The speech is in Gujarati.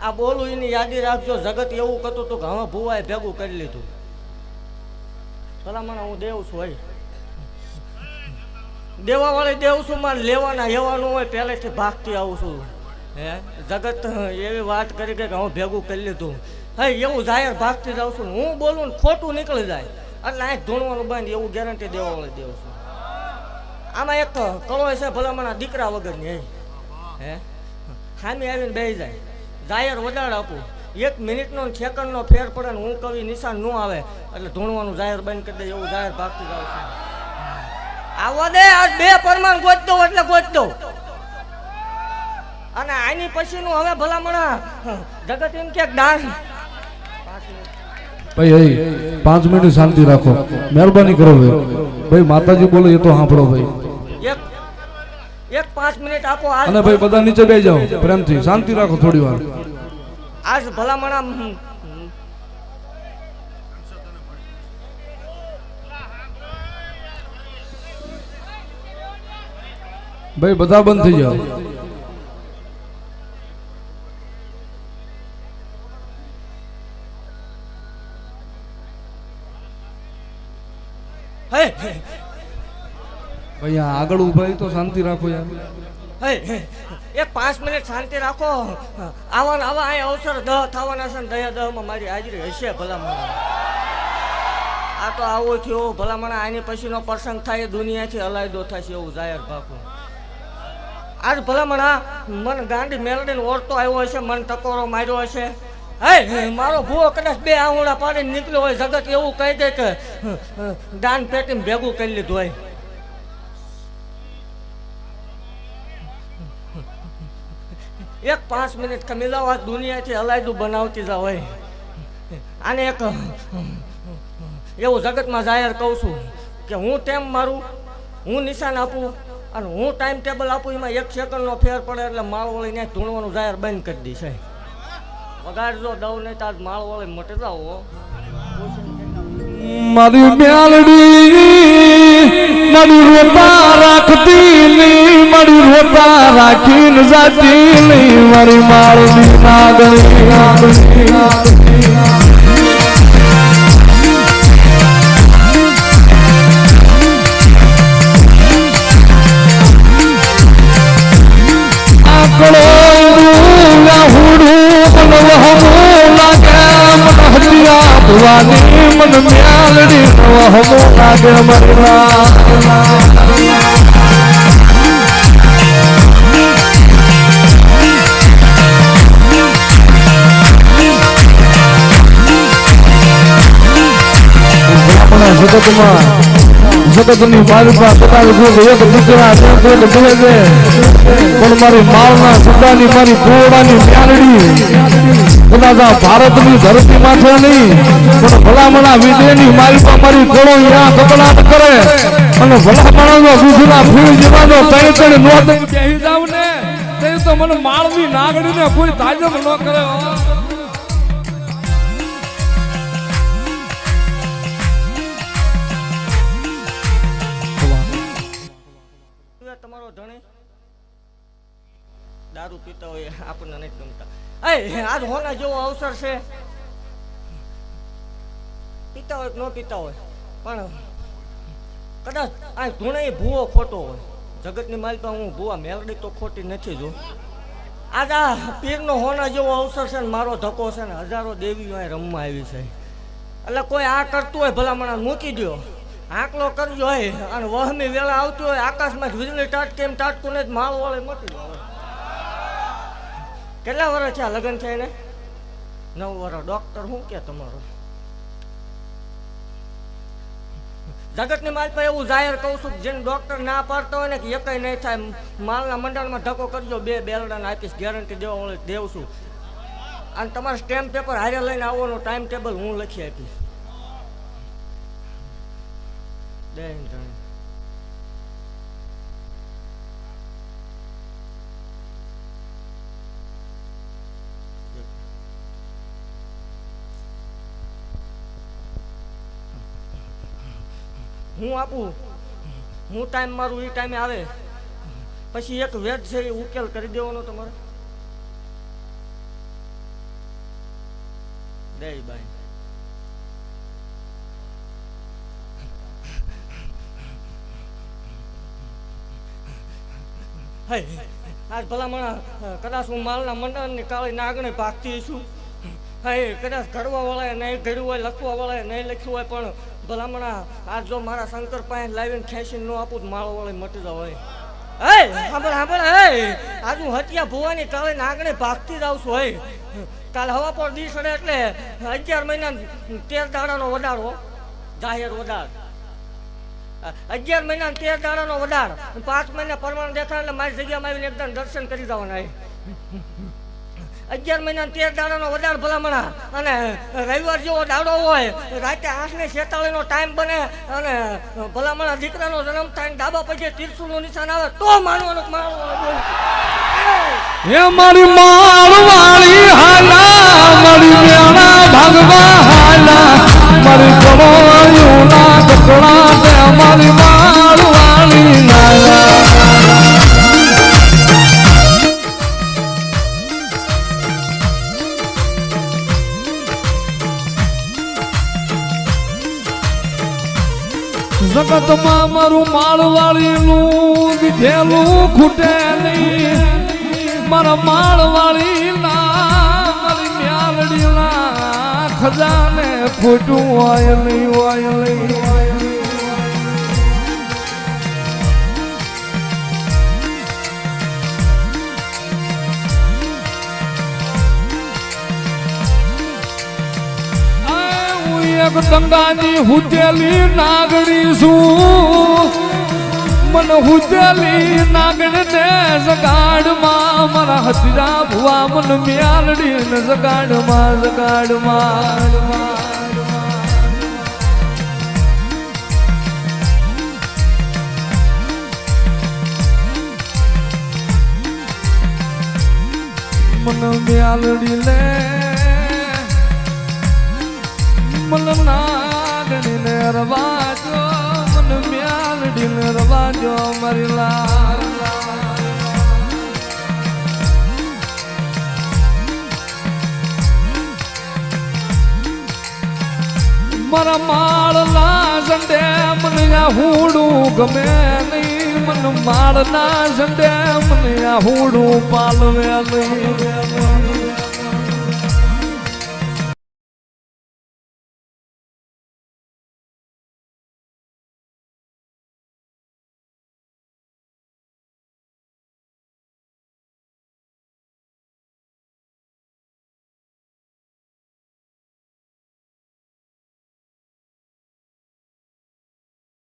આ બોલું એની યાદી રાખજો. જગત એવું કરતું હતું કે હવે ભુવાએ ભેગું કરી લીધું. ભલામણ હું દેવ છું. ભાઈ દેવા વાળી દેવ છું. મારે લેવાના હેવાનું હોય પહેલેથી ભાગતી આવું છું. હે જગત એવી વાત કરી કે હું ભેગું કરી લીધું. હે એવું જાહેર ભાગતી જાઉં છું. હું બોલું ને ખોટું નીકળી જાય એટલે અહીં ધૂણવાનું બંધ એવું ગેરંટી દેવા વાળી દેવ છું. આમાં એક કળો છે ભલામણા દીકરા વગરની. હે ખામી આવીને બેસી જાય. જાહેર વડાડ આપું. 1 મિનિટનો સેકન્ડનો ફેર પડે ને હું કવિ નિશાન ન આવે એટલે ધૂણવાનું જાહેર બંધ કરી દે એવું જાહેર ભાગતી જાઉં છું. આવવા દે આજ 2 પરમાણ ગોત દો એટલે ગોત દો. અને આની પછીનું હવે ભલામણા જગત એમ કે ડાન્સ ભાઈ 5 મિનિટ શાંતિ રાખો મહેરબાની કરો ભાઈ. માતાજી બોલે એ તો સાંભળો ભાઈ. એક 5 મિનિટ આપો. અને ભાઈ બધા નીચે બેસી જાઓ પ્રેમથી શાંતિ રાખો થોડી વાર. આજ ભલામણા ભાઈ બધા બંધ થઈ જાઓ. ભાઈ આગળ ઉભા તો શાંતિ રાખો યાર. એક 5 મિનિટ શાંતિ રાખો. આવા અહીં અવસર 10 થવાના છે ને 10 મારી હાજરી હશે ભલામણા. આ તો આવો થયો ભલામણા. આની પછીનો પ્રસંગ થાય દુનિયાથી અલાયદો થશે એવું જાહેર ભાગું. આજ ભલામણા મન ગાંડી મેલડીને ઓળતો આવ્યો હશે. મન ટકોરો માર્યો હશે. હે મારો ભૂવો કદાચ 2 આંગળા પાડીને નીકળ્યો હોય. જગત એવું કહી દે કે દાન પેટીને ભેગું કરી લીધું હોય. એક 5 મિનિટ કમી જાવ. આ દુનિયાથી અલાયદું બનાવતી જાવ હોય. આને એક એવું જગતમાં જાહેર કહું છું કે હું ટેમ મારું, હું નિશાન આપું અને હું ટાઈમ ટેબલ આપું. એમાં 1 સેકન્ડનો ફેર પડે એટલે માળવળીને ધૂણવાનું જાહેર બંધ કરી દઈશ. વગાડજો દઉં નહીં તો આજ માળવળી મટી જાવ. મારી મ્યાલડી મારી રોતા રાખતી નહીં, મારી રોતા રાખીને જાતી નહીં. મારી માળની નાગણી આકડો ભવાની મન મ્યાલડી હમો લાગે મરવા. જગતની મારી પાસે એક દીકરા પણ મારી માળના સુદાની મારી કોડાની મ્યાલડી કદાચ ભારતની ધરતી માથે નહીં પણ ભલામણા વિદેની મારી પાસે મારી કોળો ત્યાં કપડાટ કરે અને ભલામણાનો બીજના ફૂલ જેવાનો તણ નોંધ બેહી જાવ ને તે તો મને માળની નાગડીને કોઈ તાજબ ન કરે. તમારો ધણી દારૂ પીતા હોય આપણને નથી ગમતા. આજ હોના જેવો અવસર છે. પીતા હોય ન પીતા હોય પણ કદાચ આ ધૂણે ભૂવો ખોટો હોય. જગતની માલપા હું ભૂવા મેલડી તો ખોટી નથી જો. આજ આ પીરનો હોના જેવો અવસર છે ને મારો ધક્કો છે ને હજારો દેવીઓ અહીં રમવા આવી છે. એટલે કોઈ આ કરતું હોય ભલામણા મૂકી દો. આંકલો કરજો હોય અને વહમી વેળા આવતી હોય આકાશમાં વીજળી ટાટ કેમ ટાટતું ને માળ વાળે મટી જાય. કેટલા વર્ષ છે આ લગ્ન છે એને? 9 વર્ષ. ડોક્ટર શું કે તમારો? જગતની માલ પર એવું જાહેર કહું છું જેને ડોક્ટર ના પાડતો હોય ને કે એકય નહીં થાય માલના મંડળમાં ધક્કો કરજો. 2 બેલડાને આપીશ ગેરંટી દેવા દેવ છું. અને તમારે સ્ટેમ્પ પેપર હારે લઈને આવવાનો ટાઈમ ટેબલ હું લખી આપીશ. હું આપું, હું ટાઈમ મારું એ ટાઈમે આવે પછી એક વેદ છે એ ઉકેલ કરી દેવાનો તમારે. દે ભાઈ આજ ભલામણા કદાચ હું માલના મંડળની કાળી નાગને ભાગતી છું. હા કદાચ ઘડવા વાળાએ નહીં ઘડ્યું હોય, લખવા વાળાએ નહીં લખ્યું હોય, પણ ભલામણા આજ જો મારા શંકર પાસે લાવીને ખેંચીને ન આપું તો માળો વાળે મટી જાવ. સાંભળ આજ હું હત્યા ભુવાની કાળી નાગને ભાગતી જ આવું છું. કાલે હવા પર દી સડે એટલે 11 મહિના 13 દાડાનો વડાડો જાહેર વડાડ. 11 મહિના 13 દાડાનો વડાડ, 5 મહિના પરમાણ દેખાય એટલે મારી જગ્યામાં આવીને એકદમ દર્શન કરી જવાના. 11 મહિના 13 દાડાનો વડાડ ભલામણા, અને રવિવાર જેવો દાડો હોય, રાતે 8:46 નો ટાઈમ બને, અને ભલામણા દીકરાનો જન્મ થાય, ડાબા પગે ત્રિશુળનું નિશાન આવે તો માનવાનું મારવાનું. એ મારી માળવાળી હાલા, મારી મેણા ભાગવા હાલા, મારી કળોયુના કકડા તે મારી માળવાળી નાલા. જગતમાં મારું માળવાળીનું દીધેલું ખૂટે નહીં, મારા માળવાળી ના મારી મ્યાલડી ના ખજાને ખોટું હોય નહીં, હોય નહીં. એક ગંગાની હુતેલી નાગણી છું, મને હુતેલી નાગણ ને જગાડમાં મારા હતીરા ભુવા મન મ્યાલડી ને જગાડમાં જગાડમાં. મન મ્યાલડી લે મન નાગણી ને રવાજો, મન મ્યાલડી ને રવાજો મારી લાલ. મારા માળના ઝંડે મને હુડું ગમે નહીં, મને માળના ઝંડે મને હુડું પાલવે નહીં.